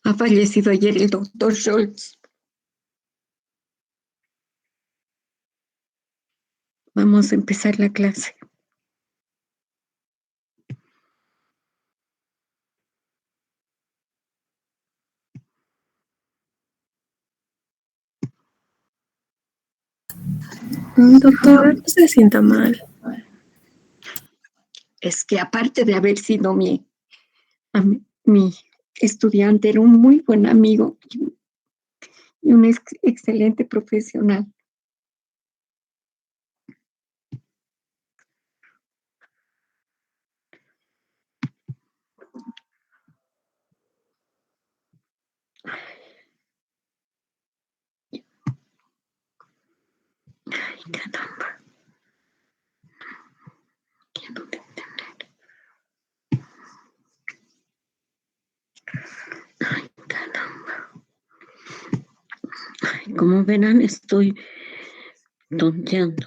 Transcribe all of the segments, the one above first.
Ha fallecido ayer el doctor Scholz. Vamos a empezar la clase. Doctor, no se sienta mal. Es que aparte de haber sido mi estudiante, era un muy buen amigo y un excelente profesional. Ay, caramba. Quiero detener. Ay, caramba. Ay, como verán, estoy tonteando.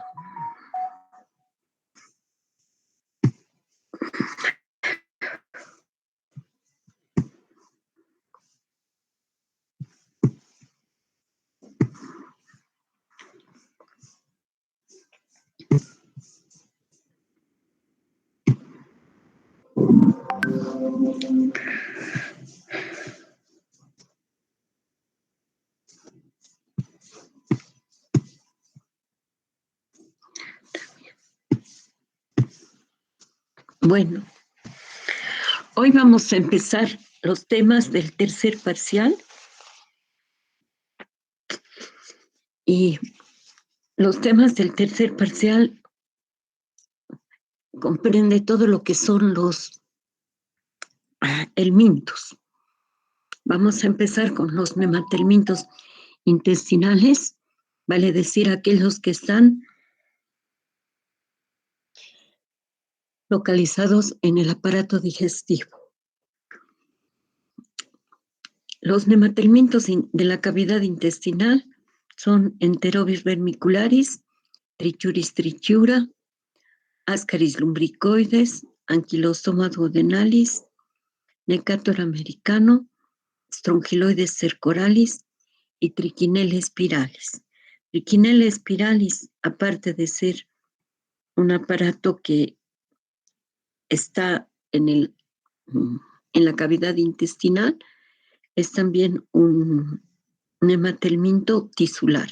Bueno, hoy vamos a empezar los temas del tercer parcial y los temas del tercer parcial comprende todo lo que son los helmintos. Vamos a empezar con los nematelmintos intestinales, vale decir aquellos que están localizados en el aparato digestivo. Los nematelmintos de la cavidad intestinal son Enterobius vermicularis, Trichuris trichura, Ascaris lumbricoides, Ankylostoma duodenalis, Necator americano, Strongyloides cercoralis y Trichinella spiralis. Trichinella spiralis, aparte de ser un aparato que está en la cavidad intestinal, es también un nematelminto tisular.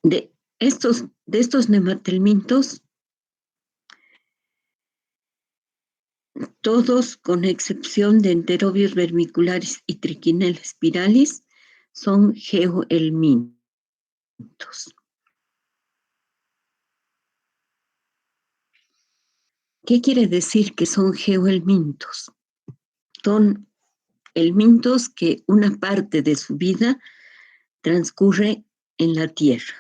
De estos nematelmintos, todos, con excepción de Enterobius vermicularis y Trichinella spiralis, son geohelmintos. ¿Qué quiere decir que son geohelmintos? Son helmintos que una parte de su vida transcurre en la tierra.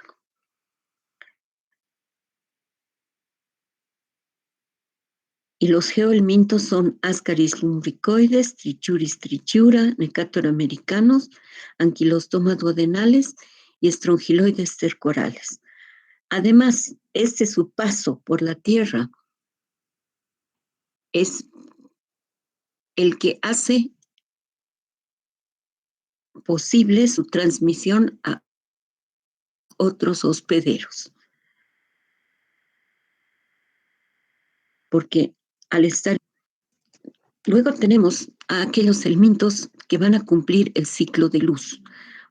Y los geohelmintos son Ascaris lumbricoides, Trichuris trichura, Necator americanos, Ankylostoma duodenales y Strongyloides cercorales. Además, su paso por la tierra es el que hace posible su transmisión a otros hospederos. Porque al estar... Luego tenemos a aquellos helmintos que van a cumplir el ciclo de luz,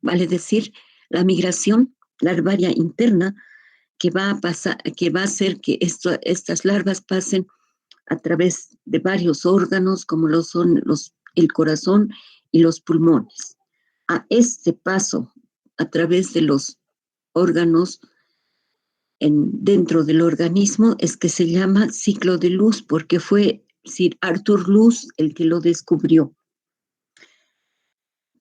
vale decir, la migración larvaria interna que va a hacer que estas larvas pasen a través de varios órganos, como lo son el corazón y los pulmones. A este paso a través de los órganos dentro del organismo es que se llama ciclo de luz, porque fue Sir Arthur Luz el que lo descubrió.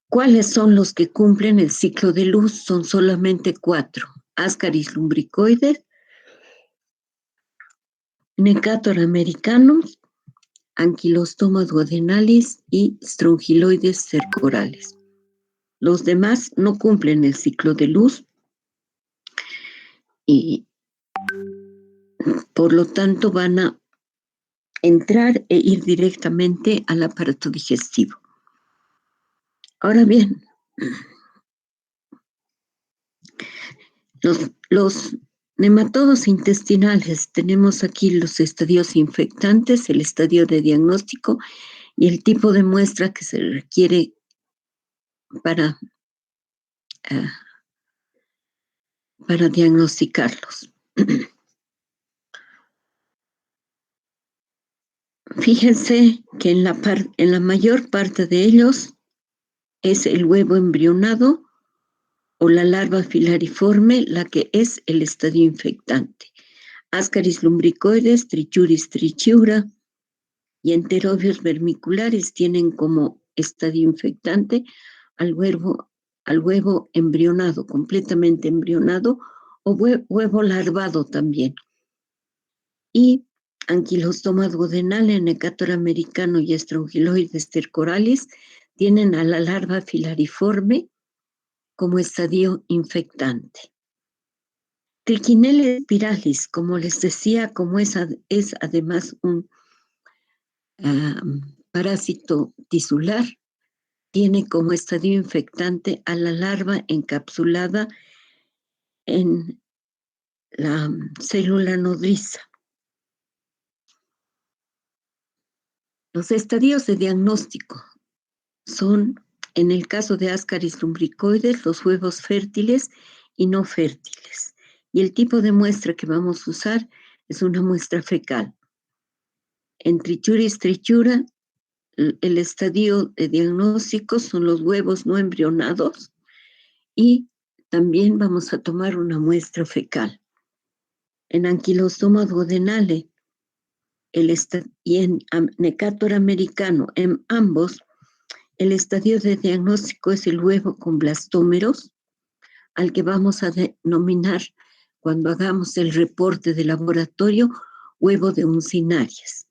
¿Cuáles son los que cumplen el ciclo de luz? Son solamente 4. Ascaris lumbricoides, Necator americanus, Ankylostoma duodenalis y Strongyloides cercorales. Los demás no cumplen el ciclo de luz y por lo tanto van a entrar e ir directamente al aparato digestivo. Ahora bien, los nematodos intestinales, tenemos aquí los estadios infectantes, el estadio de diagnóstico y el tipo de muestra que se requiere para diagnosticarlos. Fíjense que en la mayor parte de ellos es el huevo embrionado o la larva filariforme la que es el estadio infectante. Ascaris lumbricoides, Trichuris trichiura y Enterobius vermicularis tienen como estadio infectante al huevo embrionado, completamente embrionado, o huevo larvado también. Y Anquilostoma duodenale, Necator americano y Strongyloides stercoralis tienen a la larva filariforme como estadio infectante. Trichinella spiralis, como les decía, como es además un parásito tisular, tiene como estadio infectante a la larva encapsulada en la célula nodriza. Los estadios de diagnóstico son, en el caso de Ascaris lumbricoides, los huevos fértiles y no fértiles. Y el tipo de muestra que vamos a usar es una muestra fecal. En Trichuris trichura, el estadio de diagnóstico son los huevos no embrionados y también vamos a tomar una muestra fecal. En Anquilostoma duodenale y en Necator americano, en ambos, el estadio de diagnóstico es el huevo con blastómeros, al que vamos a denominar, cuando hagamos el reporte de laboratorio, huevo de uncinarias.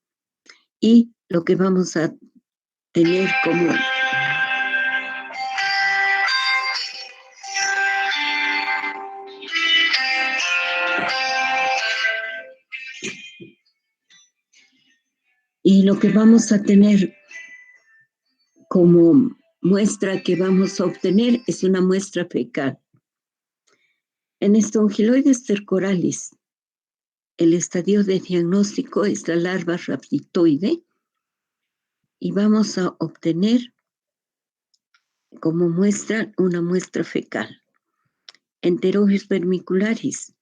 Y lo que vamos a tener como muestra que vamos a obtener es una muestra fecal. En Strongyloides stercoralis, el estadio de diagnóstico es la larva rhabditoide y vamos a obtener como muestra una muestra fecal. Enterobius vermicularis,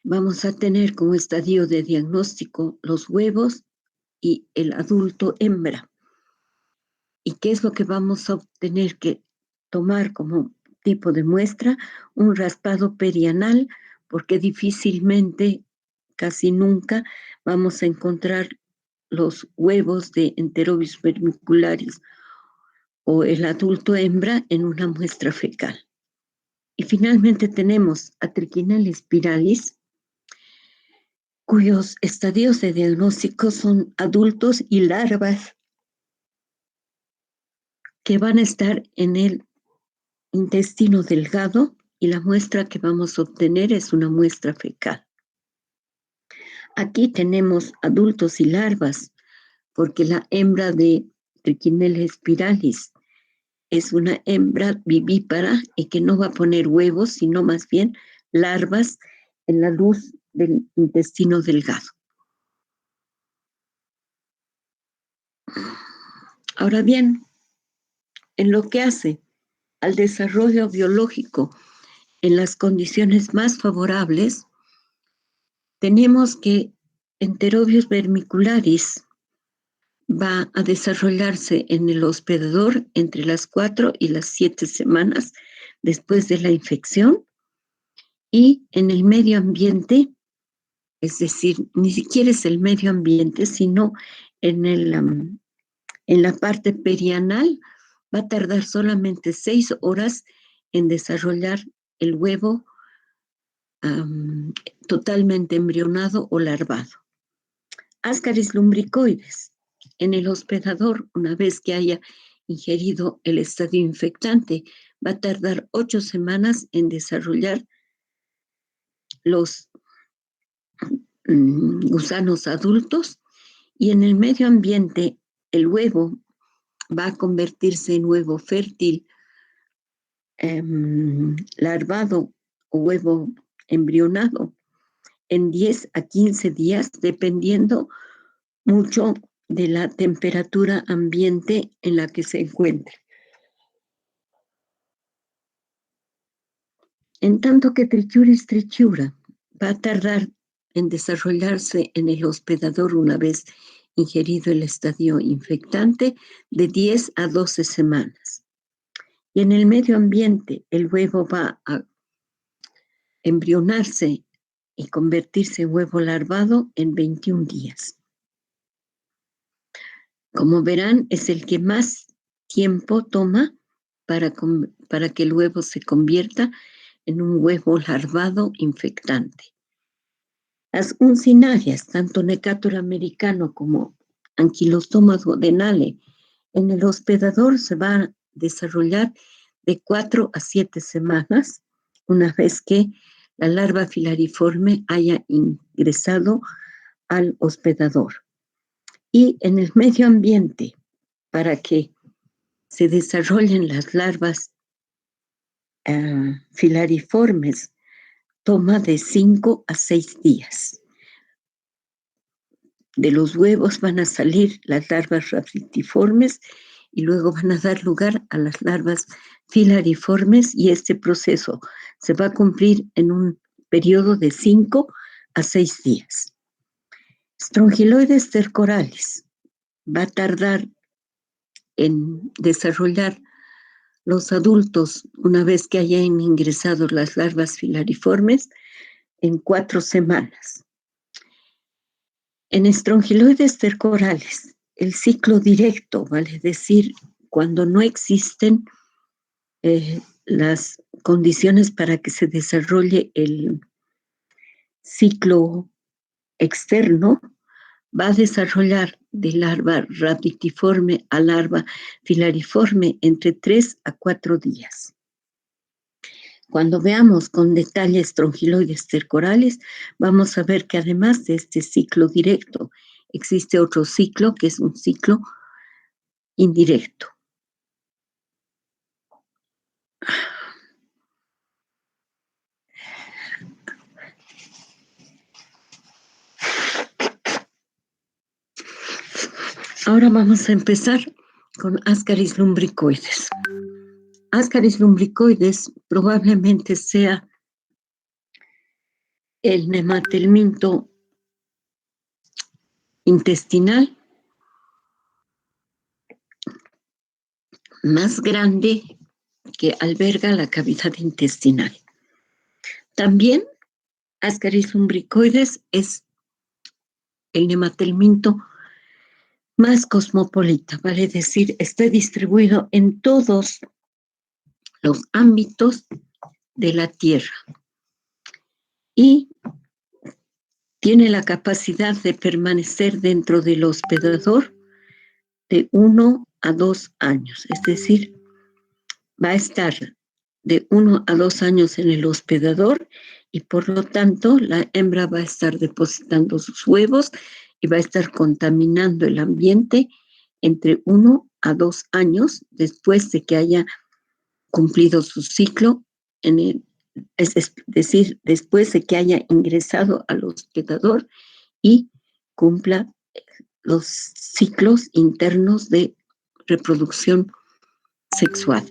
vamos a tener como estadio de diagnóstico los huevos y el adulto hembra. ¿Y qué es lo que vamos a obtener que tomar como tipo de muestra? Un raspado perianal, porque difícilmente, casi nunca, vamos a encontrar los huevos de Enterobius vermicularis o el adulto hembra en una muestra fecal. Y finalmente tenemos a Trichinella spiralis, cuyos estadios de diagnóstico son adultos y larvas que van a estar en el intestino delgado, y la muestra que vamos a obtener es una muestra fecal. Aquí tenemos adultos y larvas, porque la hembra de Trichinella spiralis es una hembra vivípara y que no va a poner huevos, sino más bien larvas en la luz del intestino delgado. Ahora bien, en lo que hace al desarrollo biológico en las condiciones más favorables, tenemos que Enterobius vermicularis va a desarrollarse en el hospedador entre las 4 y las 7 semanas después de la infección, y en el medio ambiente, es decir, ni siquiera es el medio ambiente, sino en la parte perianal, va a tardar solamente 6 horas en desarrollar el huevo totalmente embrionado o larvado. Ascaris lumbricoides, en el hospedador, una vez que haya ingerido el estadio infectante, va a tardar 8 semanas en desarrollar los gusanos adultos, Y en el medio ambiente, el huevo va a convertirse en huevo fértil, larvado o huevo embrionado en 10 a 15 días, dependiendo mucho de la temperatura ambiente en la que se encuentre. En tanto que Trichuris trichura va a tardar en desarrollarse en el hospedador una vez ingerido el estadio infectante de 10 a 12 semanas. Y en el medio ambiente el huevo va a embrionarse y convertirse en huevo larvado en 21 días. Como verán, es el que más tiempo toma para que el huevo se convierta en un huevo larvado infectante. Las uncinarias, tanto Necator americano como Ankylostomos godenale, en el hospedador se va a desarrollar de 4 a 7 semanas, una vez que la larva filariforme haya ingresado al hospedador. Y en el medio ambiente, para que se desarrollen las larvas filariformes, toma de 5 a 6 días. De los huevos van a salir las larvas rafitiformes y luego van a dar lugar a las larvas filariformes, y este proceso se va a cumplir en un periodo de 5 a 6 días. Strongyloides stercorales va a tardar en desarrollar los adultos una vez que hayan ingresado las larvas filariformes en 4 semanas. En Strongyloides stercorales, el ciclo directo, vale decir, cuando no existen las condiciones para que se desarrolle el ciclo externo, va a desarrollar de larva rafitiforme a larva filariforme entre 3 a 4 días. Cuando veamos con detalle Strongyloides stercorales, vamos a ver que además de este ciclo directo, existe otro ciclo que es un ciclo indirecto. Ahora vamos a empezar con Ascaris lumbricoides. Ascaris lumbricoides probablemente sea el nematelminto intestinal más grande que alberga la cavidad intestinal. También Ascaris lumbricoides es el nematelminto más cosmopolita, vale decir, está distribuido en todos los ámbitos de la Tierra y tiene la capacidad de permanecer dentro del hospedador de 1 a 2 años, es decir, va a estar de 1 a 2 años en el hospedador y por lo tanto la hembra va a estar depositando sus huevos y va a estar contaminando el ambiente entre 1 a 2 años después de que haya cumplido su ciclo, es decir, después de que haya ingresado al hospedador y cumpla los ciclos internos de reproducción sexual.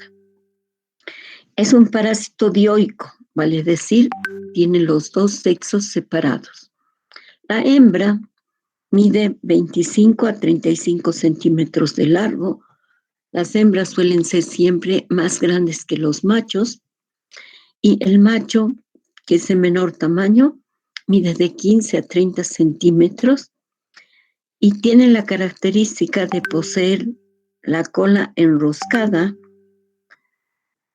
Es un parásito dioico, vale decir, tiene los dos sexos separados. La hembra mide 25 a 35 centímetros de largo. Las hembras suelen ser siempre más grandes que los machos y el macho, que es de menor tamaño, mide de 15 a 30 centímetros y tiene la característica de poseer la cola enroscada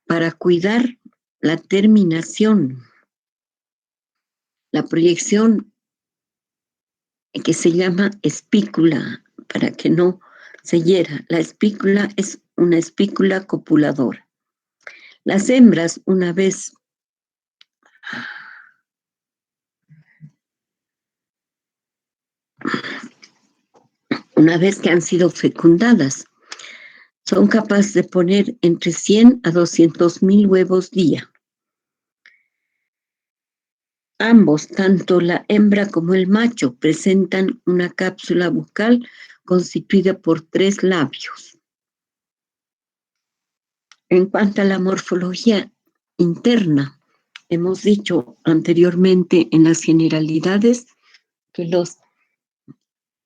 para cuidar la terminación, la proyección que se llama espícula, para que no se hiera. La espícula es una espícula copuladora. Las hembras, una vez una vez que han sido fecundadas, son capaces de poner entre 100 a 200,000 huevos día. Ambos, tanto la hembra como el macho, presentan una cápsula bucal constituida por 3 labios. En cuanto a la morfología interna, hemos dicho anteriormente en las generalidades que los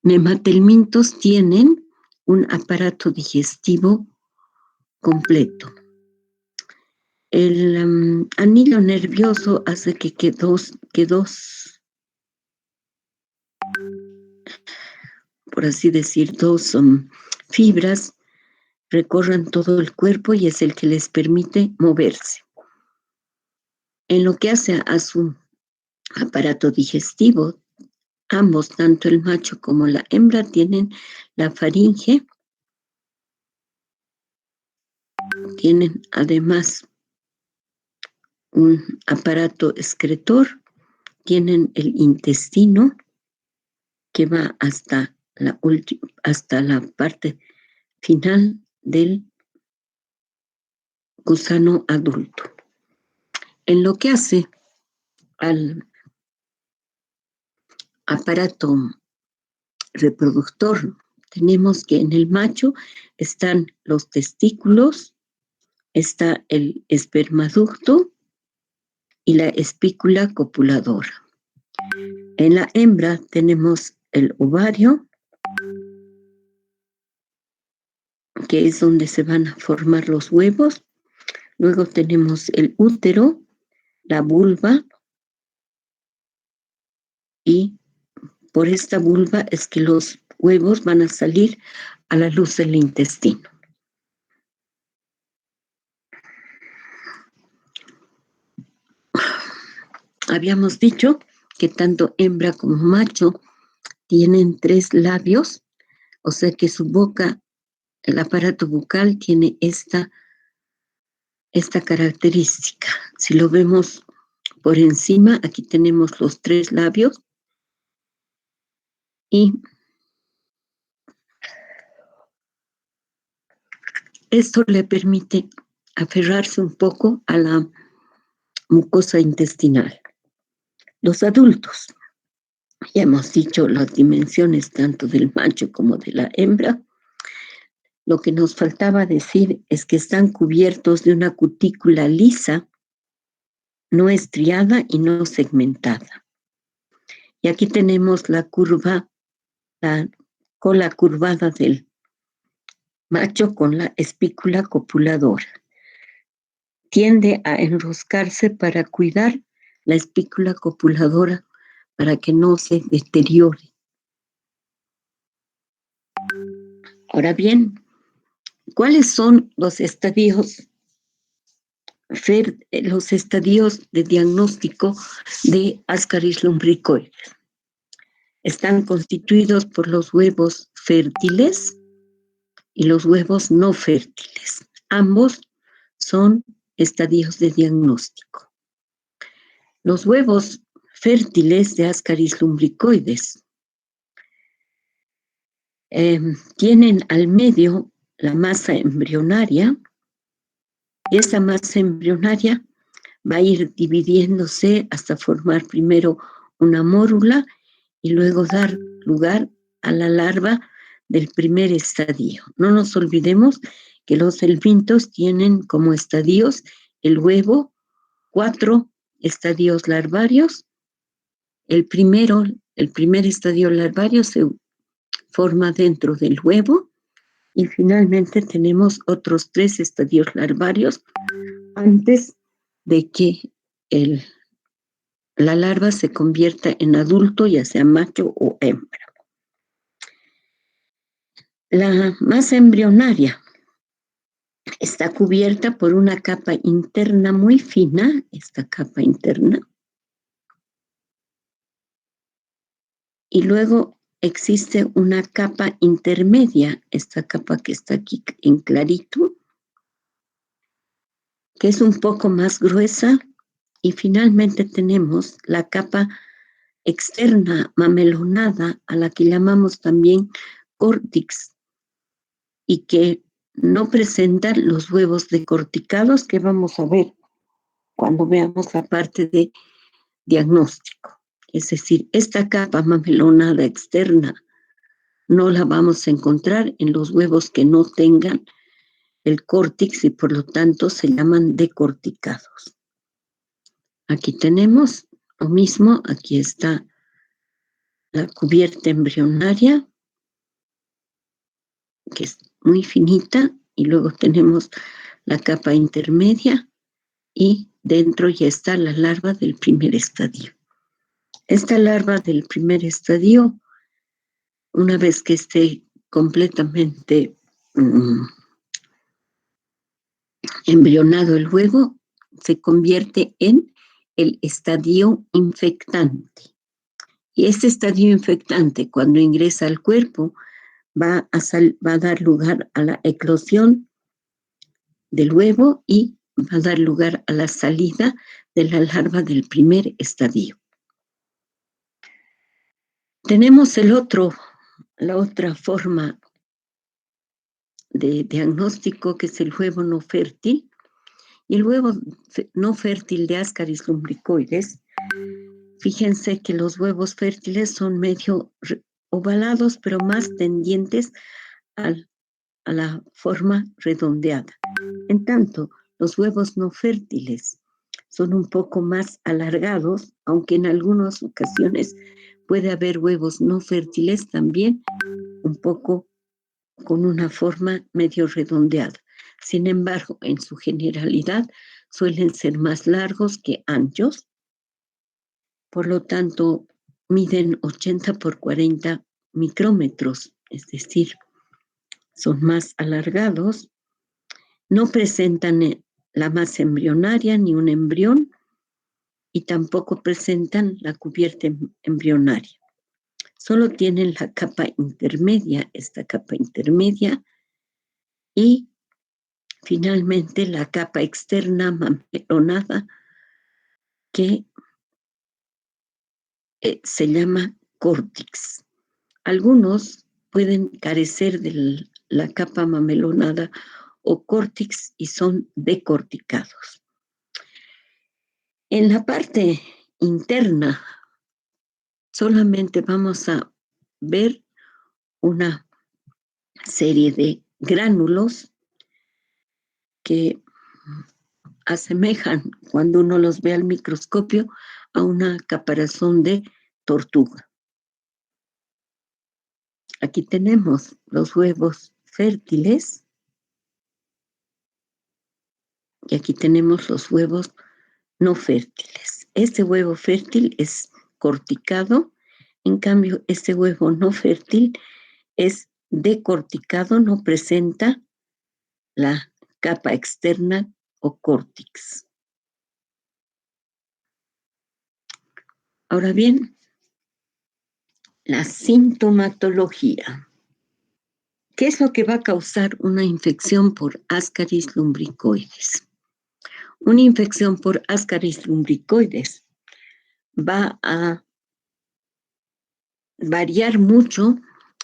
nematelmintos tienen un aparato digestivo completo. El anillo nervioso hace que dos, por así decir, dos fibras recorran todo el cuerpo y es el que les permite moverse. En lo que hace a su aparato digestivo, ambos, tanto el macho como la hembra, tienen la faringe, tienen además un aparato excretor, tienen el intestino que va hasta la parte final del gusano adulto. En lo que hace al aparato reproductor, tenemos que en el macho están los testículos, está el espermaducto y la espícula copuladora. En la hembra tenemos el ovario, que es donde se van a formar los huevos. Luego tenemos el útero, la vulva, y por esta vulva es que los huevos van a salir a la luz del intestino. Habíamos dicho que tanto hembra como macho tienen 3 labios, o sea que su boca, el aparato bucal, tiene esta característica. Si lo vemos por encima, aquí tenemos los 3 labios y esto le permite aferrarse un poco a la mucosa intestinal. Los adultos, ya hemos dicho las dimensiones tanto del macho como de la hembra. Lo que nos faltaba decir es que están cubiertos de una cutícula lisa, no estriada y no segmentada. Y aquí tenemos la cola curvada del macho con la espícula copuladora. Tiende a enroscarse para cuidar la espícula copuladora para que no se deteriore. Ahora bien, ¿cuáles son los estadios de diagnóstico de Ascaris lumbricoides? Están constituidos por los huevos fértiles y los huevos no fértiles. Ambos son estadios de diagnóstico. Los huevos fértiles de Ascaris lumbricoides tienen al medio la masa embrionaria. Esa masa embrionaria va a ir dividiéndose hasta formar primero una mórula y luego dar lugar a la larva del primer estadio. No nos olvidemos que los helmintos tienen como estadios el huevo, 4 estadios larvarios. El primer estadio larvario se forma dentro del huevo y finalmente tenemos otros 3 estadios larvarios antes de que la larva se convierta en adulto, ya sea macho o hembra. La masa embrionaria está cubierta por una capa interna muy fina, esta capa interna, y luego existe una capa intermedia, esta capa que está aquí en clarito, que es un poco más gruesa, y finalmente tenemos la capa externa mamelonada, a la que llamamos también córtex y que no presentan los huevos decorticados que vamos a ver cuando veamos la parte de diagnóstico. Es decir, esta capa mamelonada externa no la vamos a encontrar en los huevos que no tengan el córtex y por lo tanto se llaman decorticados. Aquí tenemos lo mismo, aquí está la cubierta embrionaria, que es muy finita, y luego tenemos la capa intermedia y dentro ya está la larva del primer estadio. Esta larva del primer estadio, una vez que esté completamente embrionado el huevo, se convierte en el estadio infectante. Y este estadio infectante, cuando ingresa al cuerpo, va a dar lugar a la eclosión del huevo y va a dar lugar a la salida de la larva del primer estadio. Tenemos la otra forma de diagnóstico, que es el huevo no fértil. Y el huevo no fértil de Ascaris lumbricoides, fíjense que los huevos fértiles son medio ovalados, pero más tendientes a la forma redondeada. En tanto, los huevos no fértiles son un poco más alargados, aunque en algunas ocasiones puede haber huevos no fértiles también un poco con una forma medio redondeada. Sin embargo, en su generalidad suelen ser más largos que anchos, por lo tanto miden 80 por 40 micrómetros, es decir, son más alargados, no presentan la masa embrionaria ni un embrión y tampoco presentan la cubierta embrionaria. Solo tienen la capa intermedia, esta capa intermedia, y finalmente la capa externa mamelonada que se llama córtex. Algunos pueden carecer de la capa mamelonada o córtex y son decorticados. En la parte interna solamente vamos a ver una serie de gránulos que asemejan, cuando uno los ve al microscopio, a una caparazón de tortuga. Aquí tenemos los huevos fértiles y aquí tenemos los huevos no fértiles. Este huevo fértil es corticado, en cambio este huevo no fértil es decorticado, no presenta la capa externa o córtex. Ahora bien, la sintomatología. ¿Qué es lo que va a causar una infección por Ascaris lumbricoides? Una infección por Ascaris lumbricoides va a variar mucho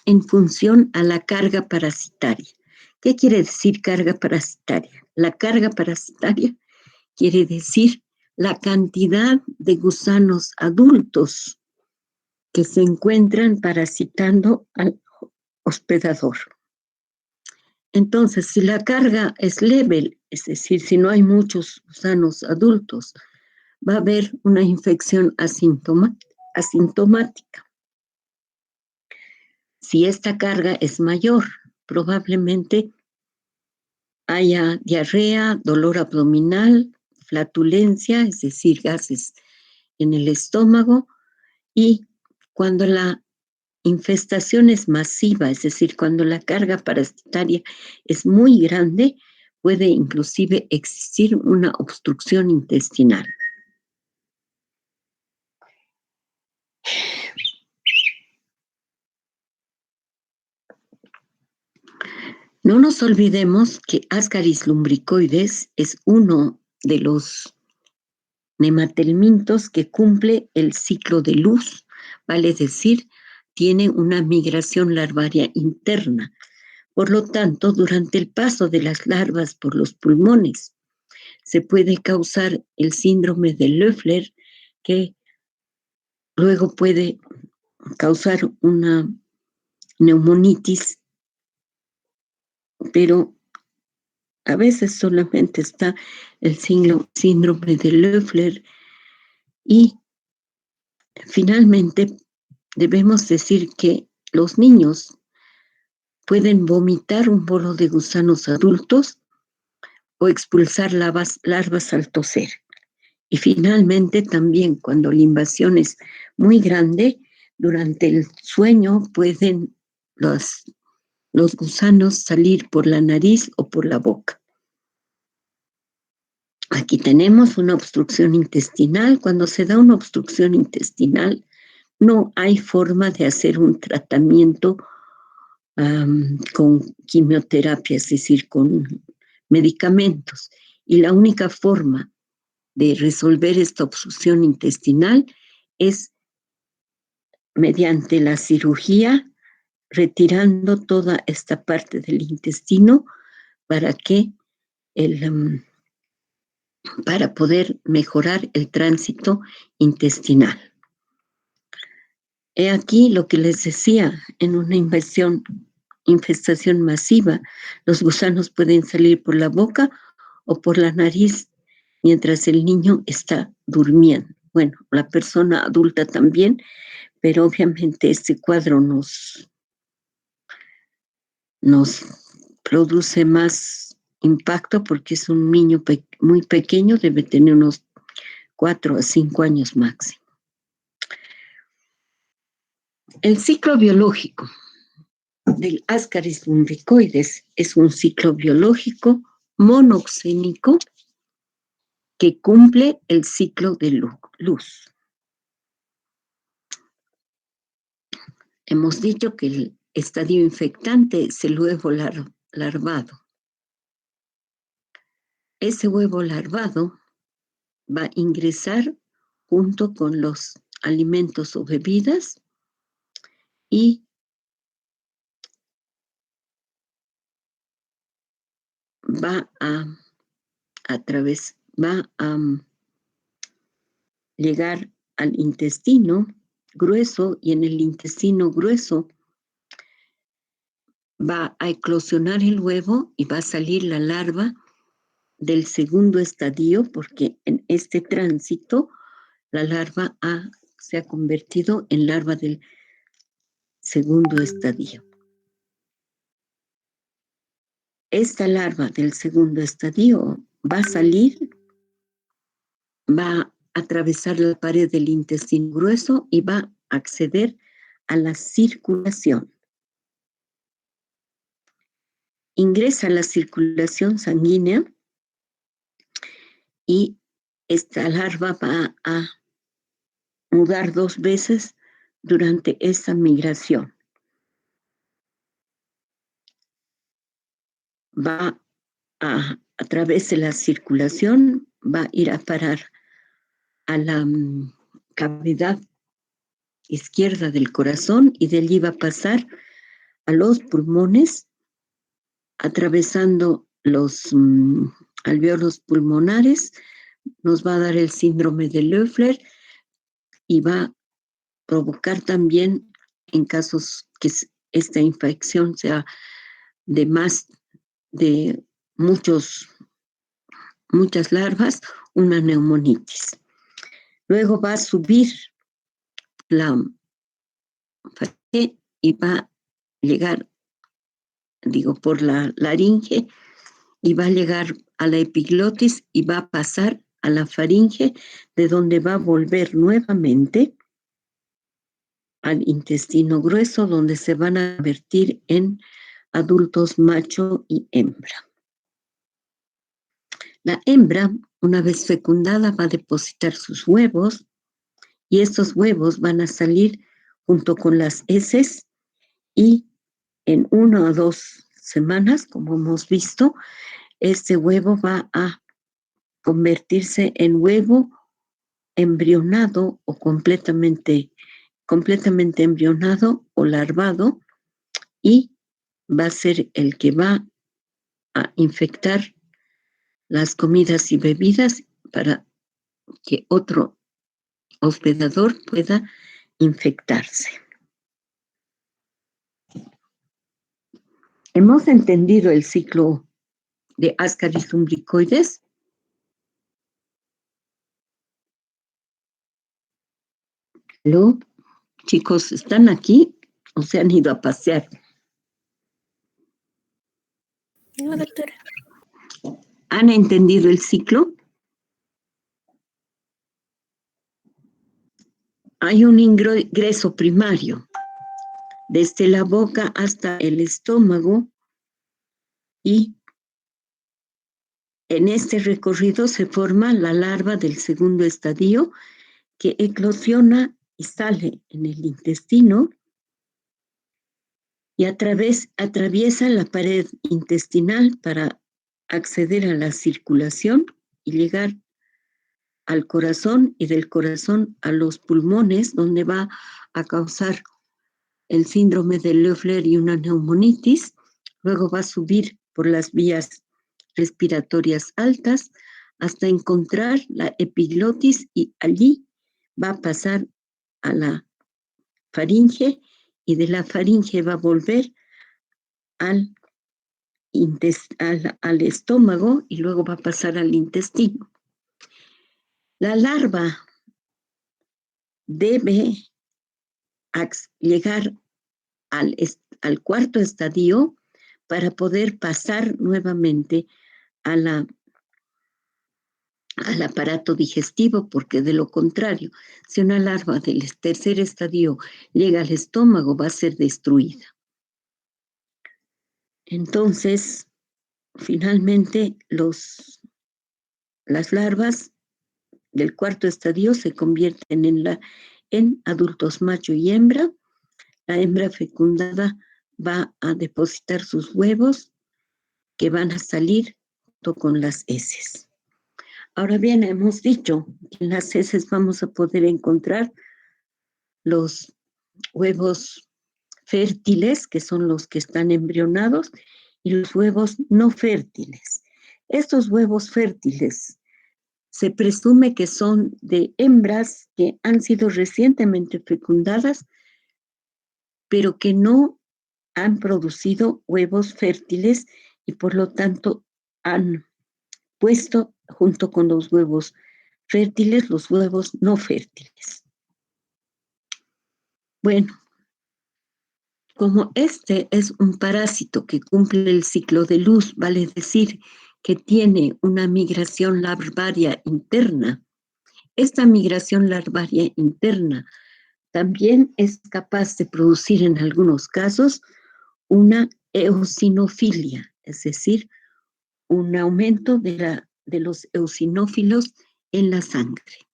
en función a la carga parasitaria. ¿Qué quiere decir carga parasitaria? La carga parasitaria quiere decir la cantidad de gusanos adultos que se encuentran parasitando al hospedador. Entonces, si la carga es leve, es decir, si no hay muchos gusanos adultos, va a haber una infección asintomática. Si esta carga es mayor, probablemente haya diarrea, dolor abdominal, flatulencia, es decir, gases en el estómago, y cuando la infestación es masiva, es decir, cuando la carga parasitaria es muy grande, puede inclusive existir una obstrucción intestinal. No nos olvidemos que Ascaris lumbricoides es uno de los nematelmintos que cumple el ciclo de luz, vale decir, tiene una migración larvaria interna. Por lo tanto, durante el paso de las larvas por los pulmones, se puede causar el síndrome de Loeffler, que luego puede causar una neumonitis, pero a veces solamente está el síndrome de Loeffler. Y finalmente debemos decir que los niños pueden vomitar un bolo de gusanos adultos o expulsar larvas al toser. Y finalmente también cuando la invasión es muy grande, durante el sueño pueden los gusanos salir por la nariz o por la boca. Aquí tenemos una obstrucción intestinal. Cuando se da una obstrucción intestinal, no hay forma de hacer un tratamiento con quimioterapia, es decir, con medicamentos. Y la única forma de resolver esta obstrucción intestinal es mediante la cirugía, retirando toda esta parte del intestino para que para poder mejorar el tránsito intestinal. He aquí lo que les decía, en una infestación masiva, los gusanos pueden salir por la boca o por la nariz mientras el niño está durmiendo. Bueno, la persona adulta también, pero obviamente este cuadro nos produce más impacto porque es un niño muy pequeño, debe tener unos 4 a 5 años máximo. El ciclo biológico del Ascaris lumbricoides es un ciclo biológico monoxénico que cumple el ciclo de luz. Hemos dicho que el estadio infectante es el huevo larvado. Ese huevo larvado va a ingresar junto con los alimentos o bebidas y va a llegar al intestino grueso, y en el intestino grueso va a eclosionar el huevo y va a salir la larva del segundo estadio, porque en este tránsito la larva se ha convertido en larva del segundo estadio. Esta larva del segundo estadio va a salir, va a atravesar la pared del intestino grueso y va a acceder a la circulación. Ingresa a la circulación sanguínea y esta larva va a mudar 2 veces durante esta migración. Va a través de la circulación, va a ir a parar a la cavidad izquierda del corazón y de allí va a pasar a los pulmones, atravesando los alvéolos pulmonares, nos va a dar el síndrome de Loeffler y va a provocar también, en casos que esta infección sea de muchas larvas, una neumonitis. Luego va a subir la faringe y va a llegar, por la laringe, y va a llegar a la epiglotis y va a pasar a la faringe, de donde va a volver nuevamente al intestino grueso, donde se van a convertir en adultos macho y hembra. La hembra, una vez fecundada, va a depositar sus huevos y estos huevos van a salir junto con las heces, y en 1 o 2 semanas, como hemos visto, este huevo va a convertirse en huevo embrionado o completamente completamente embrionado o larvado y va a ser el que va a infectar las comidas y bebidas para que otro hospedador pueda infectarse. ¿Hemos entendido el ciclo de Ascaris lumbricoides? ¿Aló? Chicos, ¿están aquí o se han ido a pasear? No, doctora. ¿Han entendido el ciclo? Hay un ingreso primario desde la boca hasta el estómago y en este recorrido se forma la larva del segundo estadio que eclosiona y sale en el intestino y atraviesa la pared intestinal para acceder a la circulación y llegar al corazón y del corazón a los pulmones, donde va a causar el síndrome de Loeffler y una neumonitis. Luego va a subir por las vías respiratorias altas hasta encontrar la epiglotis y allí va a pasar a la faringe y de la faringe va a volver al estómago y luego va a pasar al intestino. La larva debe llegar al cuarto estadio para poder pasar nuevamente al aparato digestivo, porque de lo contrario, si una larva del tercer estadio llega al estómago, va a ser destruida. Entonces, finalmente, las larvas del cuarto estadio se convierten en adultos macho y hembra. La hembra fecundada va a depositar sus huevos que van a salir junto con las heces. Ahora bien, hemos dicho que en las heces vamos a poder encontrar los huevos fértiles, que son los que están embrionados, y los huevos no fértiles. Estos huevos fértiles se presume que son de hembras que han sido recientemente fecundadas, pero que no han producido huevos fértiles y por lo tanto han puesto junto con los huevos fértiles los huevos no fértiles. Bueno, como este es un parásito que cumple el ciclo de luz, vale decir que tiene una migración larvaria interna, esta migración larvaria interna también es capaz de producir en algunos casos una eosinofilia, es decir, un aumento de los eosinófilos en la sangre.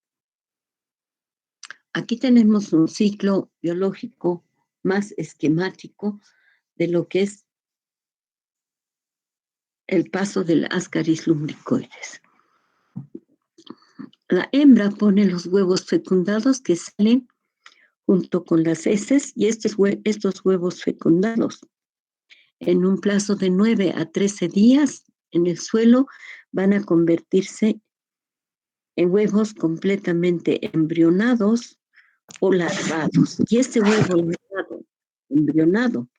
Aquí tenemos un ciclo biológico más esquemático de lo que es el paso del Ascaris lumbricoides. La hembra pone los huevos fecundados que salen junto con las heces y estos huevos fecundados en un plazo de 9 a 13 días en el suelo van a convertirse en huevos completamente embrionados o larvados. Y este huevo larvado, embrionado,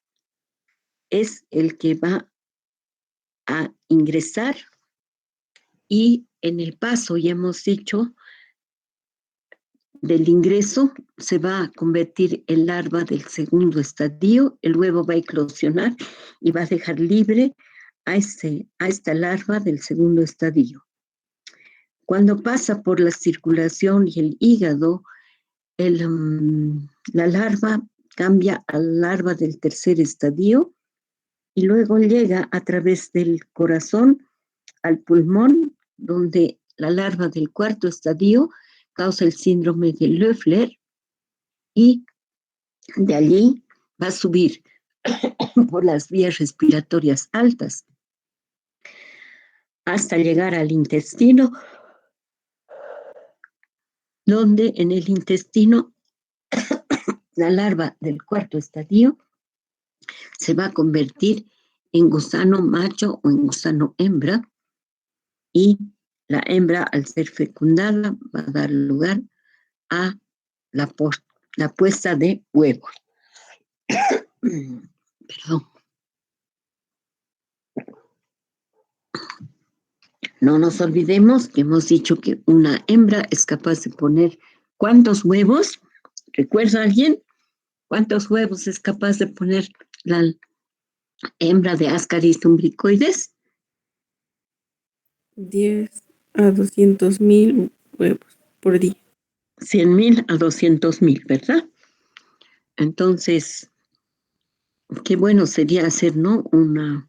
es el que va a ingresar y en el paso, ya hemos dicho, del ingreso se va a convertir en larva del segundo estadio, el huevo va a eclosionar y va a dejar libre a esta larva del segundo estadio. Cuando pasa por la circulación y el hígado, la larva cambia a la larva del tercer estadio y luego llega a través del corazón al pulmón, donde la larva del cuarto estadio causa el síndrome de Loeffler y de allí va a subir por las vías respiratorias altas hasta llegar al intestino, donde en el intestino la larva del cuarto estadio se va a convertir en gusano macho o en gusano hembra, y la hembra, al ser fecundada, va a dar lugar a la puesta de huevos. Perdón. No nos olvidemos que hemos dicho que una hembra es capaz de poner ¿cuántos huevos? ¿Recuerda alguien? ¿Cuántos huevos es capaz de poner la hembra de Ascaris lumbricoides? 10 a 200.000 huevos por día. 100.000 a 200.000, ¿verdad? Entonces, qué bueno sería hacer, ¿no? Un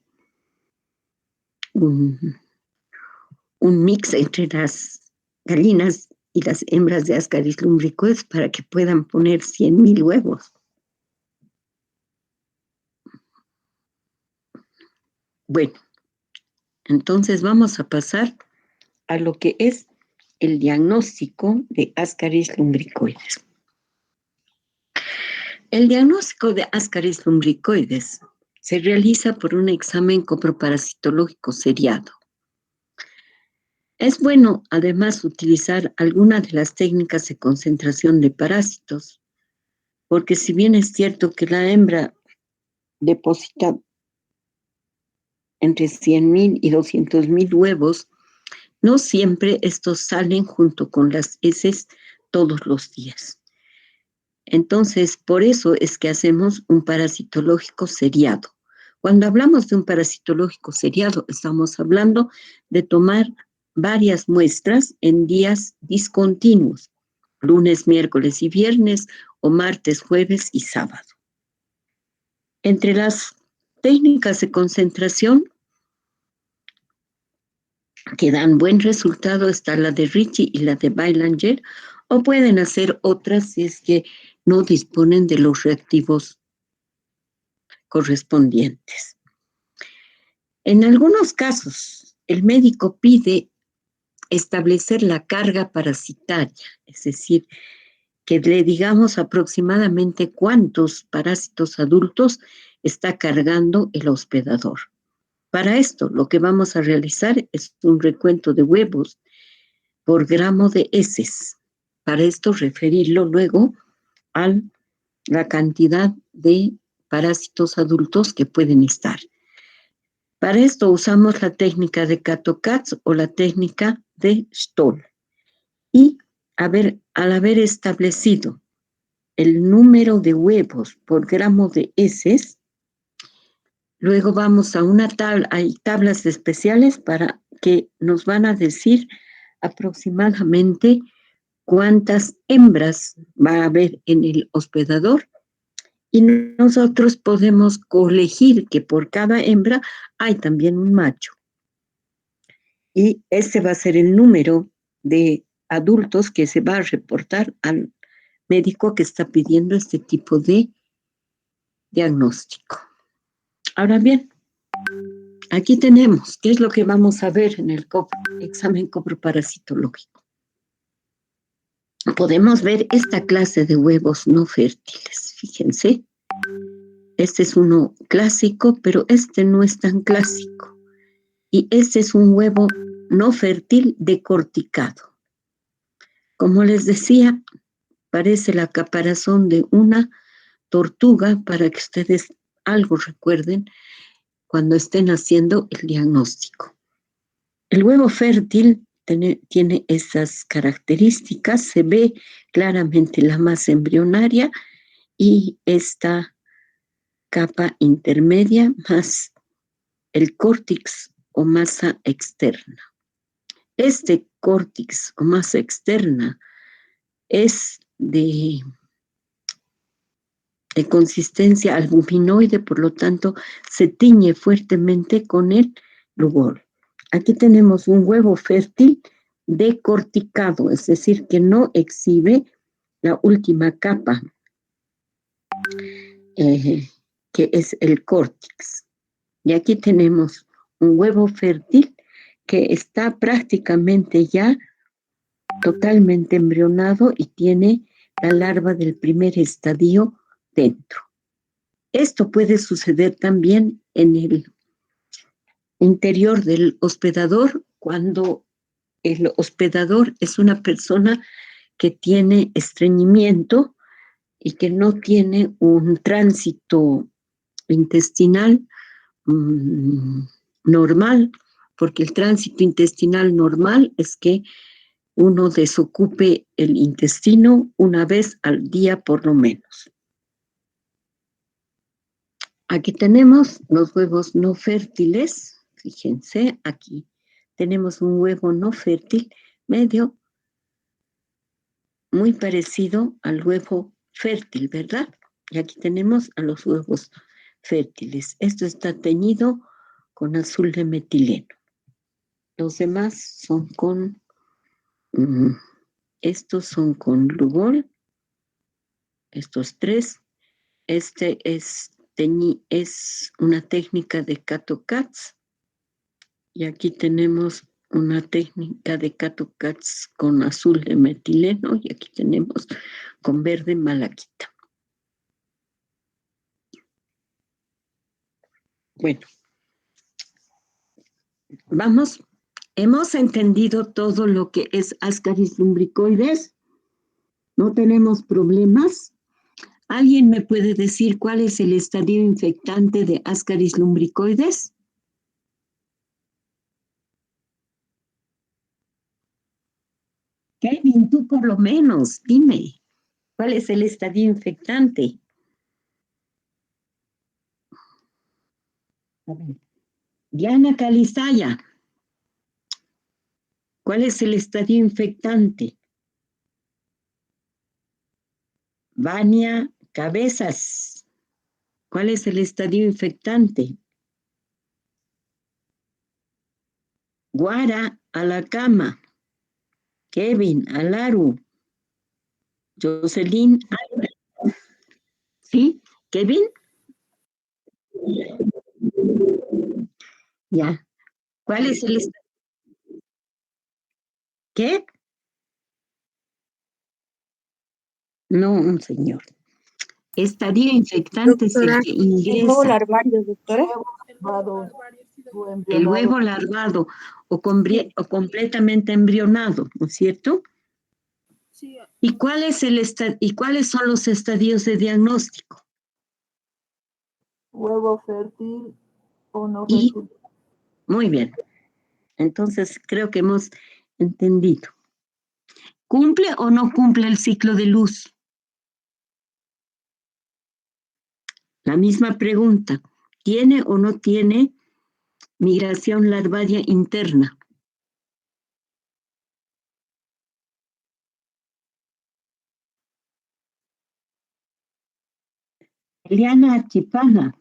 mix entre las gallinas y las hembras de Ascaris lumbricoides para que puedan poner 100.000 huevos. Bueno, entonces vamos a pasar a lo que es el diagnóstico de Ascaris lumbricoides. El diagnóstico de Ascaris lumbricoides se realiza por un examen coproparasitológico seriado. Es bueno, además, utilizar alguna de las técnicas de concentración de parásitos, porque si bien es cierto que la hembra deposita entre 100.000 y 200.000 huevos, no siempre estos salen junto con las heces todos los días. Entonces, por eso es que hacemos un parasitológico seriado. Cuando hablamos de un parasitológico seriado, estamos hablando de tomar varias muestras en días discontinuos, lunes, miércoles y viernes, o martes, jueves y sábado. Entre las técnicas de concentración que dan buen resultado está la de Ritchie y la de Beilanger, o pueden hacer otras si es que no disponen de los reactivos correspondientes. En algunos casos, el médico pide establecer la carga parasitaria, es decir, que le digamos aproximadamente cuántos parásitos adultos está cargando el hospedador. Para esto, lo que vamos a realizar es un recuento de huevos por gramo de heces. Para esto, referirlo luego a la cantidad de parásitos adultos que pueden estar. Para esto usamos la técnica de Kato-Katz o la técnica de Stoll. Y al haber establecido el número de huevos por gramo de heces, luego vamos a una tabla, hay tablas especiales para que nos van a decir aproximadamente cuántas hembras va a haber en el hospedador, y nosotros podemos colegir que por cada hembra hay también un macho. Y este va a ser el número de adultos que se va a reportar al médico que está pidiendo este tipo de diagnóstico. Ahora bien, aquí tenemos, ¿qué es lo que vamos a ver en el examen coproparasitológico? Podemos ver esta clase de huevos no fértiles, fíjense. Este es uno clásico, pero este no es tan clásico. Y este es un huevo no fértil decorticado. Como les decía, parece la caparazón de una tortuga, para que ustedes algo recuerden cuando estén haciendo el diagnóstico. El huevo fértil tiene esas características, se ve claramente la masa embrionaria y esta capa intermedia más el córtex o masa externa. Este córtex o masa externa es de consistencia albuminoide, por lo tanto se tiñe fuertemente con el rubor. Aquí tenemos un huevo fértil decorticado, es decir, que no exhibe la última capa, que es el córtex. Y aquí tenemos un huevo fértil que está prácticamente ya totalmente embrionado y tiene la larva del primer estadio dentro. Esto puede suceder también en el interior del hospedador cuando el hospedador es una persona que tiene estreñimiento y que no tiene un tránsito intestinal normal, porque el tránsito intestinal normal es que uno desocupe el intestino una vez al día por lo menos. Aquí tenemos los huevos no fértiles. Fíjense, aquí tenemos un huevo no fértil medio muy parecido al huevo fértil, ¿verdad? Y aquí tenemos a los huevos fértiles. Esto está teñido con azul de metileno. Los demás son con, estos son con Lugol, estos tres. Este es una técnica de Cato-Cats. Y aquí tenemos una técnica de Cato-Cats con azul de metileno y aquí tenemos con verde malaquita. Bueno, vamos, hemos entendido todo lo que es Ascaris lumbricoides. No tenemos problemas. ¿Alguien me puede decir cuál es el estadio infectante de Ascaris lumbricoides? Kevin, tú por lo menos, dime, ¿cuál es el estadio infectante? A ver. Diana Calizaya, ¿cuál es el estadio infectante? Vania Cabezas, ¿cuál es el estadio infectante? Guara a la cama. Kevin Alaru. Jocelyn Albert. ¿Sí? ¿Kevin? Ya. ¿Cuál es el estadio? ¿Qué? No, señor. Estadio infectante es el que ingresa. El huevo larvario, doctora. El huevo larvado o completamente embrionado, ¿no es cierto? Sí. ¿Y cuáles son los estadios de diagnóstico? Huevo fértil o no fértil. Muy bien. Entonces, creo que hemos entendido. ¿Cumple o no cumple el ciclo de luz? La misma pregunta. ¿Tiene o no tiene migración larvaria interna? Eliana Chipana.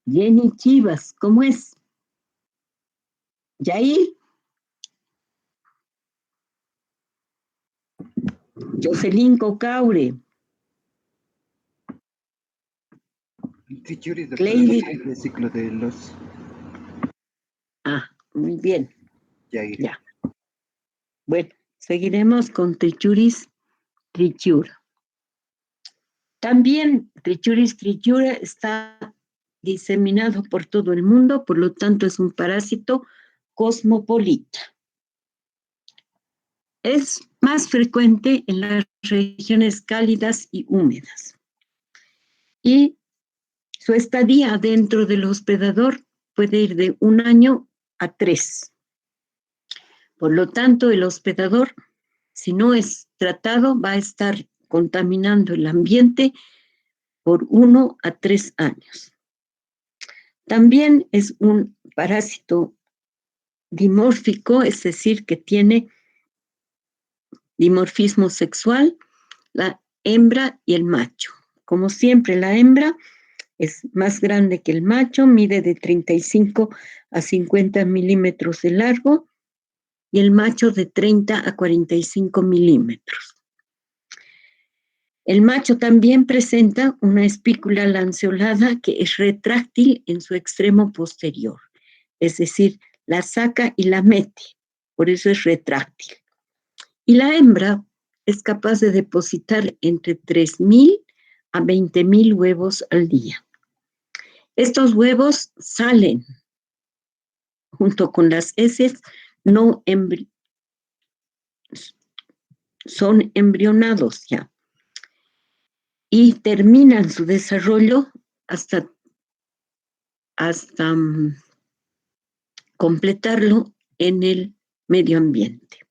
Jenny Chivas, ¿cómo es? Yair. Jocelyn Cocaure. Trichuris, Lady. el ciclo de los... Ah, muy bien. Yair. Ya. Bueno, seguiremos con Trichuris trichura. También Trichuris trichura está diseminado por todo el mundo, por lo tanto es un parásito cosmopolita. Es más frecuente en las regiones cálidas y húmedas. Y su estadía dentro del hospedador puede ir de 1 año a 3. Por lo tanto, el hospedador, si no es tratado, va a estar contaminando el ambiente por 1 a 3 años. También es un parásito dimórfico, es decir, que tiene dimorfismo sexual, la hembra y el macho. Como siempre, la hembra es más grande que el macho, mide de 35 a 50 milímetros de largo y el macho de 30 a 45 milímetros. El macho también presenta una espícula lanceolada que es retráctil en su extremo posterior, es decir, la saca y la mete, por eso es retráctil. Y la hembra es capaz de depositar entre 3.000 a 20.000 huevos al día. Estos huevos salen junto con las heces, son embrionados ya y terminan su desarrollo hasta completarlo en el medio ambiente.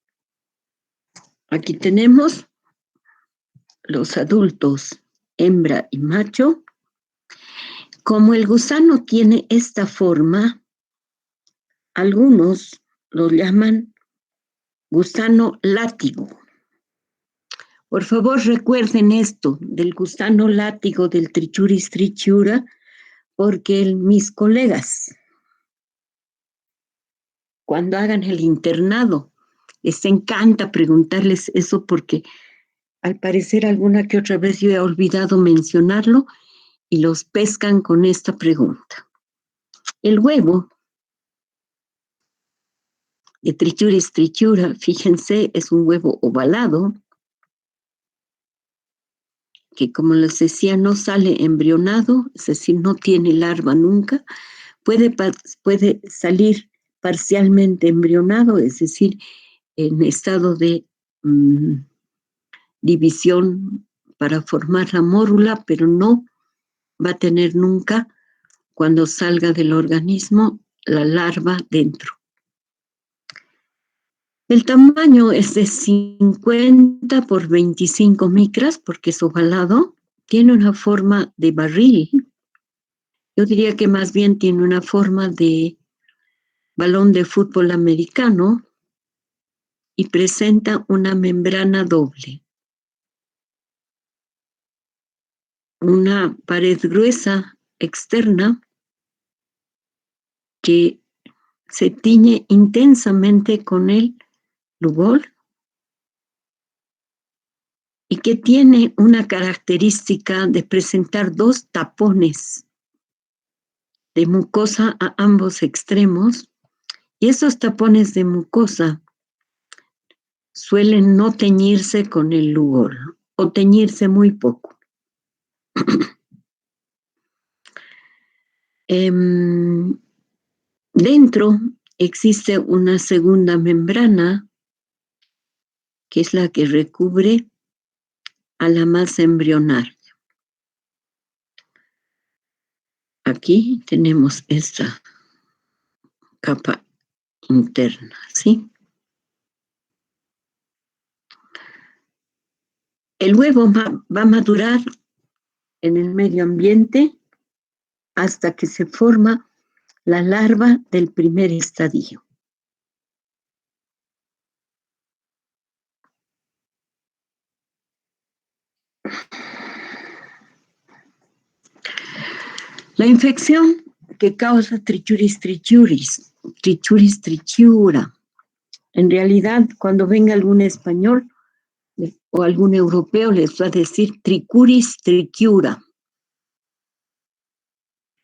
Aquí tenemos los adultos, hembra y macho. Como el gusano tiene esta forma, algunos lo llaman gusano látigo. Por favor, recuerden esto del gusano látigo del Trichuris trichiura, porque mis colegas, cuando hagan el internado, les encanta preguntarles eso porque al parecer alguna que otra vez yo he olvidado mencionarlo y los pescan con esta pregunta. El huevo de Trichuris trichiura, fíjense, es un huevo ovalado que, como les decía, no sale embrionado, es decir, no tiene larva nunca, puede salir parcialmente embrionado, es decir, en estado de división para formar la mórula, pero no va a tener nunca, cuando salga del organismo, la larva dentro. El tamaño es de 50 por 25 micras, porque es ovalado, tiene una forma de barril. Yo diría que más bien tiene una forma de balón de fútbol americano y presenta una membrana doble. Una pared gruesa externa que se tiñe intensamente con el lugol y que tiene una característica de presentar dos tapones de mucosa a ambos extremos, y esos tapones de mucosa suelen no teñirse con el lugol o teñirse muy poco. Dentro existe una segunda membrana que es la que recubre a la masa embrionaria. Aquí tenemos esta capa interna, ¿sí? El huevo va a madurar en el medio ambiente hasta que se forma la larva del primer estadio. La infección que causa Trichuris trichiura, en realidad, cuando venga algún español o algún europeo les va a decir Trichuris trichiura,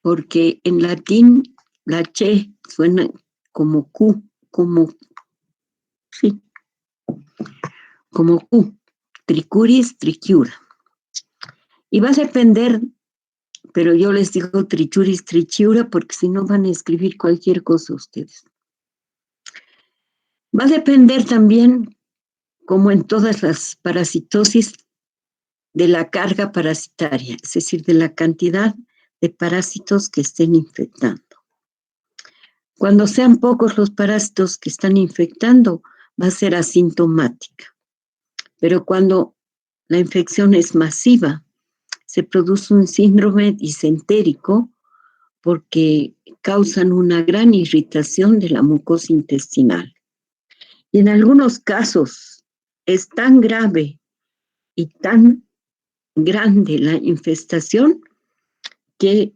porque en latín la che suena como Q, como Q, Trichuris trichiura. Y va a depender, pero yo les digo Trichuris trichiura porque si no van a escribir cualquier cosa ustedes. Va a depender también, como en todas las parasitosis, de la carga parasitaria, es decir, de la cantidad de parásitos que estén infectando. Cuando sean pocos los parásitos que están infectando, va a ser asintomática. Pero cuando la infección es masiva, se produce un síndrome disentérico porque causan una gran irritación de la mucosa intestinal. Y en algunos casos es tan grave y tan grande la infestación que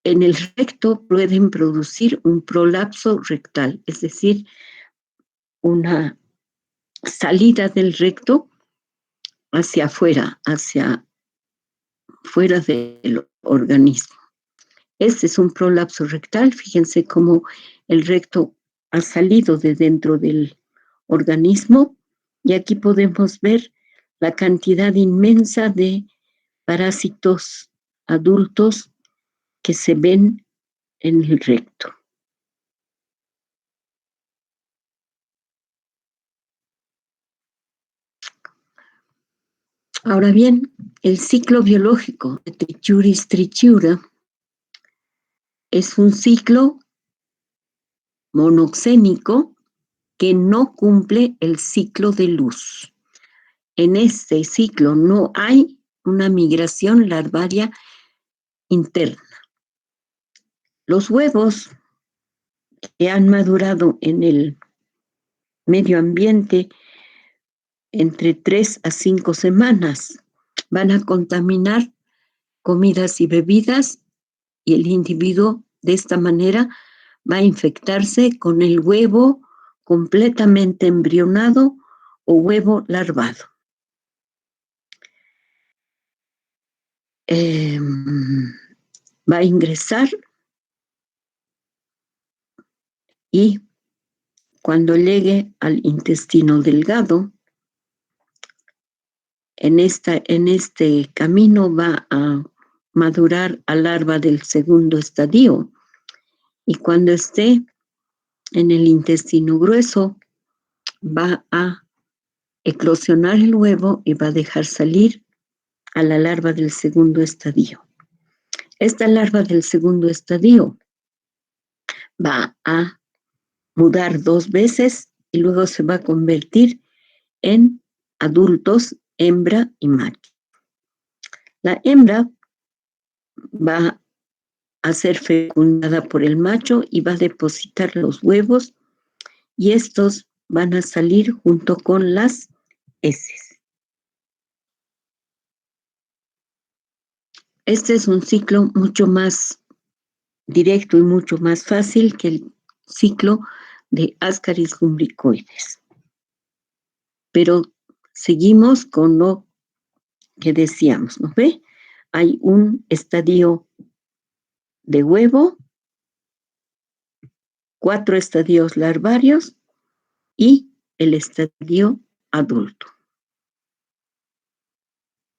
en el recto pueden producir un prolapso rectal, es decir, una salida del recto hacia afuera, hacia fuera del organismo. Este es un prolapso rectal. Fíjense cómo el recto ha salido de dentro del organismo Y aquí podemos ver la cantidad inmensa de parásitos adultos que se ven en el recto. Ahora bien, el ciclo biológico de Trichuris trichiura es un ciclo monoxénico que no cumple el ciclo de luz. En este ciclo no hay una migración larvaria interna. Los huevos que han madurado en el medio ambiente entre 3 a 5 semanas van a contaminar comidas y bebidas y el individuo de esta manera va a infectarse con el huevo completamente embrionado o huevo larvado. Va a ingresar y cuando llegue al intestino delgado, en este camino va a madurar a larva del segundo estadio y cuando esté en el intestino grueso va a eclosionar el huevo y va a dejar salir a la larva del segundo estadio. Esta larva del segundo estadio va a mudar 2 veces y luego se va a convertir en adultos, hembra y macho. La hembra va a ser fecundada por el macho y va a depositar los huevos y estos van a salir junto con las heces. Este es un ciclo mucho más directo y mucho más fácil que el ciclo de Ascaris lumbricoides. Pero seguimos con lo que decíamos, ¿no ve? Hay un estadio de huevo, 4 estadios larvarios y el estadio adulto.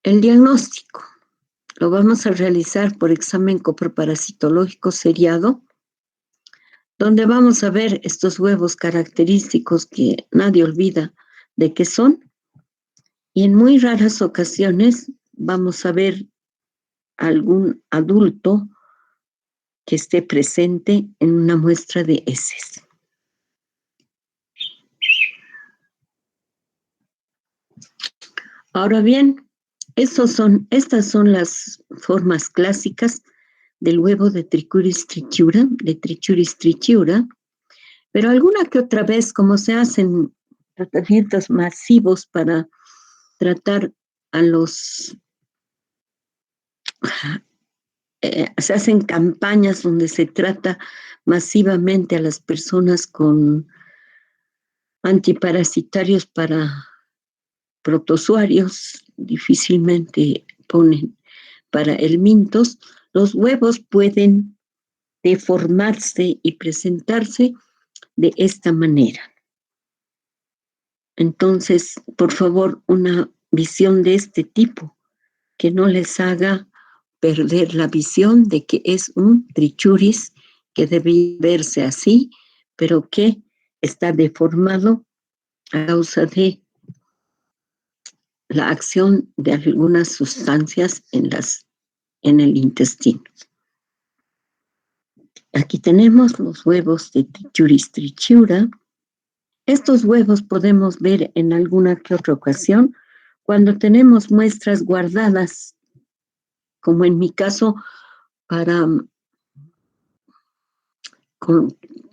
El diagnóstico lo vamos a realizar por examen coproparasitológico seriado, donde vamos a ver estos huevos característicos que nadie olvida de qué son, y en muy raras ocasiones vamos a ver algún adulto que esté presente en una muestra de heces. Ahora bien, estas son las formas clásicas del huevo de Trichuris trichiura, pero alguna que otra vez, como se hacen tratamientos masivos para tratar a los... se hacen campañas donde se trata masivamente a las personas con antiparasitarios para protozoarios, difícilmente ponen para helmintos. Los huevos pueden deformarse y presentarse de esta manera. Entonces, por favor, una visión de este tipo que no les haga perder la visión de que es un trichuris que debe verse así, pero que está deformado a causa de la acción de algunas sustancias en el intestino. Aquí tenemos los huevos de Trichuris trichiura. Estos huevos podemos ver en alguna que otra ocasión cuando tenemos muestras guardadas, como en mi caso,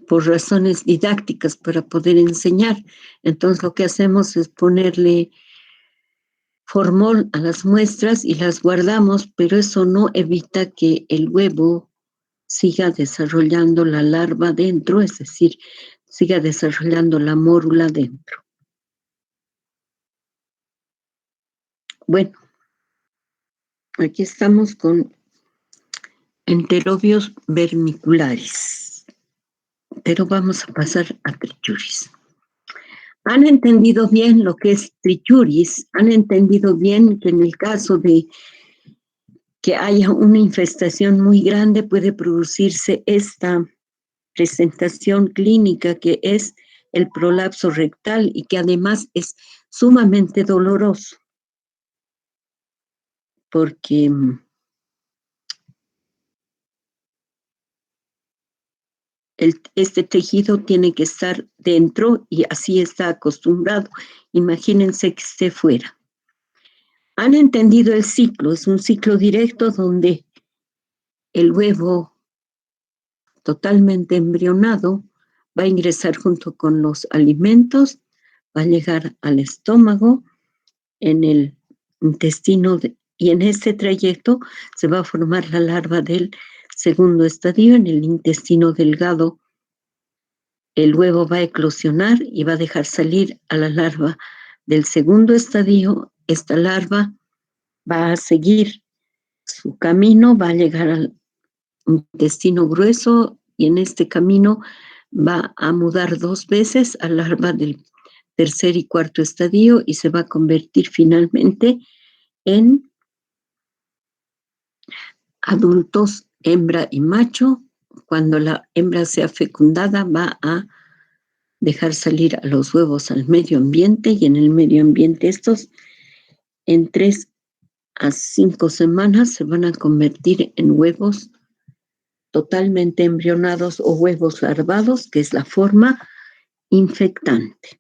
por razones didácticas para poder enseñar. Entonces lo que hacemos es ponerle formol a las muestras y las guardamos, pero eso no evita que el huevo siga desarrollando la larva dentro, es decir, siga desarrollando la mórula dentro. Bueno, aquí estamos con enterobios vermiculares, pero vamos a pasar a trichuris. ¿Han entendido bien lo que es trichuris? ¿Han entendido bien que en el caso de que haya una infestación muy grande puede producirse esta presentación clínica que es el prolapso rectal y que además es sumamente doloroso? Porque este tejido tiene que estar dentro y así está acostumbrado. Imagínense que esté fuera. ¿Han entendido el ciclo? Es un ciclo directo donde el huevo totalmente embrionado va a ingresar junto con los alimentos, va a llegar al estómago, en el intestino, y en este trayecto se va a formar la larva del segundo estadio. En el intestino delgado el huevo va a eclosionar y va a dejar salir a la larva del segundo estadio. Esta larva va a seguir su camino, va a llegar al intestino grueso y en este camino va a mudar 2 veces a larva del tercer y cuarto estadio y se va a convertir finalmente en adultos hembra y macho. Cuando la hembra sea fecundada va a dejar salir a los huevos al medio ambiente y en el medio ambiente estos en 3 a 5 semanas se van a convertir en huevos totalmente embrionados o huevos larvados, que es la forma infectante.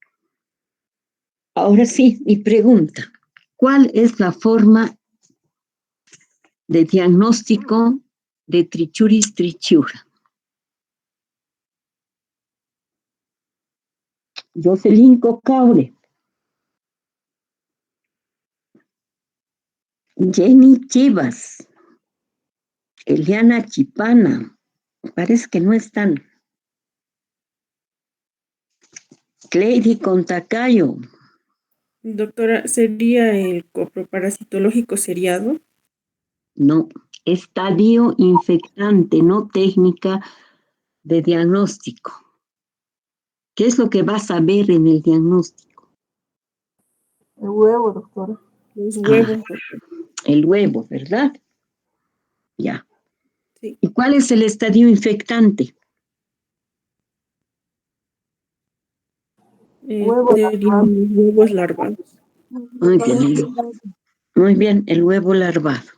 Ahora sí, mi pregunta, ¿cuál es la forma de diagnóstico de Trichuris trichiura? Jocelyn Cocaure, Jenny Chivas, Eliana Chipana, parece que no están. Cleidy Contacayo. Doctora, ¿sería el coproparasitológico seriado? No, estadio infectante, no técnica de diagnóstico. ¿Qué es lo que vas a ver en el diagnóstico? El huevo, doctora. Los huevos, doctora. El huevo, ¿verdad? Ya. Sí. ¿Y cuál es el estadio infectante? Serían los huevos larvados. Muy bien, el huevo larvado.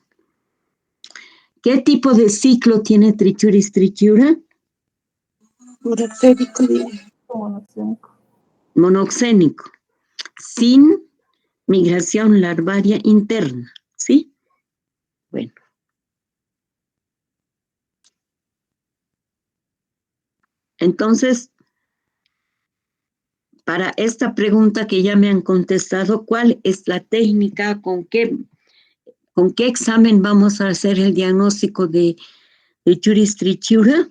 ¿Qué tipo de ciclo tiene Trichuris trichiura? Monoxénico, sin migración larvaria interna, ¿sí? Bueno. Entonces, para esta pregunta que ya me han contestado, ¿cuál es la técnica? ¿Con qué examen vamos a hacer el diagnóstico de Trichuris trichiura?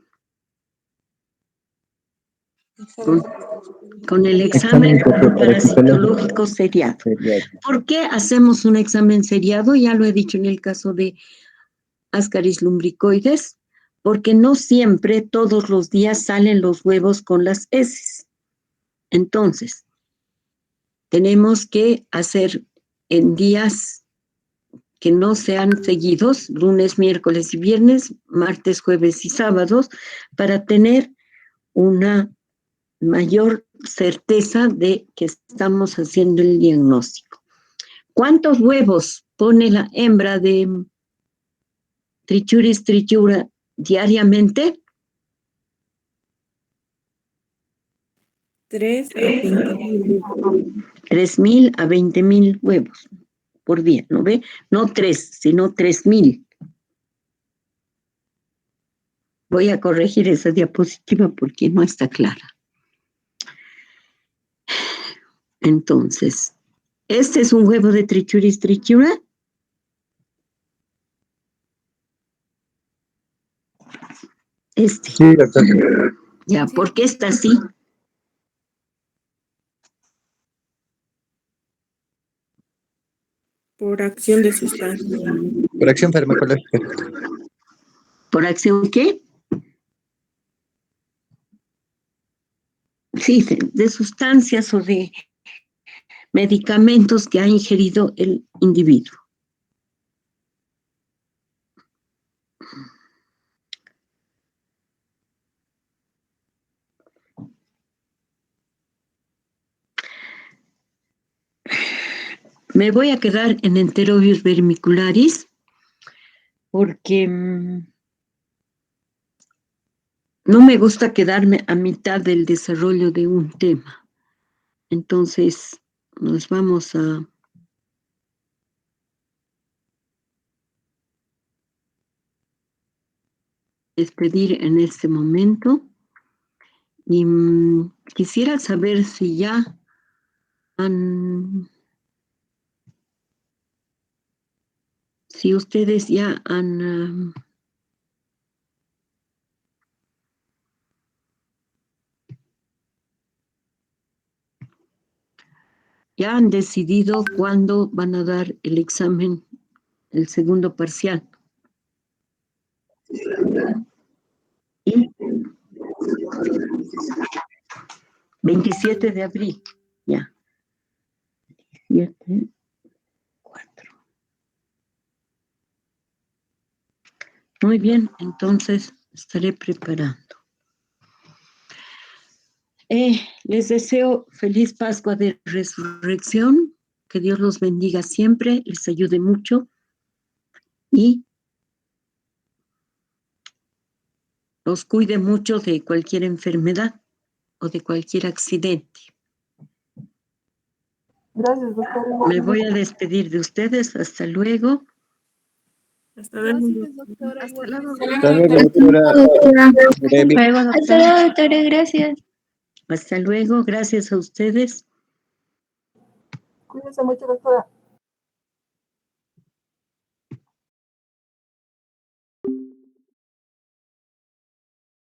Con el examen parasitológico seriado. ¿Por qué hacemos un examen seriado? Ya lo he dicho en el caso de Ascaris lumbricoides, porque no siempre, todos los días, salen los huevos con las heces. Entonces, tenemos que hacer en días que no sean seguidos, lunes, miércoles y viernes, martes, jueves y sábados, para tener una mayor certeza de que estamos haciendo el diagnóstico. ¿Cuántos huevos pone la hembra de Trichuris trichiura diariamente? 3.000 a 20.000 huevos por día, ¿no ve? No 3, sino 3.000. Voy a corregir esa diapositiva porque no está clara. Entonces, ¿este es un huevo de Trichuris trichiura? Este. Sí, doctor. Ya, ¿por qué está así? Por acción de sustancias. Por acción farmacológica. ¿Por acción qué? Sí, de sustancias o de medicamentos que ha ingerido el individuo. Me voy a quedar en enterobius vermicularis porque no me gusta quedarme a mitad del desarrollo de un tema. Entonces, nos vamos a despedir en este momento. Y quisiera saber si ya si ustedes ya han decidido cuándo van a dar el examen, el segundo parcial. ¿Y? 27 de abril, ya. 7, 4. Muy bien, entonces estaré preparando. Les deseo feliz Pascua de Resurrección, que Dios los bendiga siempre, les ayude mucho y los cuide mucho de cualquier enfermedad o de cualquier accidente. Gracias, doctora. Me voy a despedir de ustedes. Hasta luego. Hasta luego. Gracias, doctora. Hasta luego. Hasta luego, doctora. Remy. Hasta luego, doctora. Gracias. Hasta luego. Gracias a ustedes. Cuídense mucho, doctora.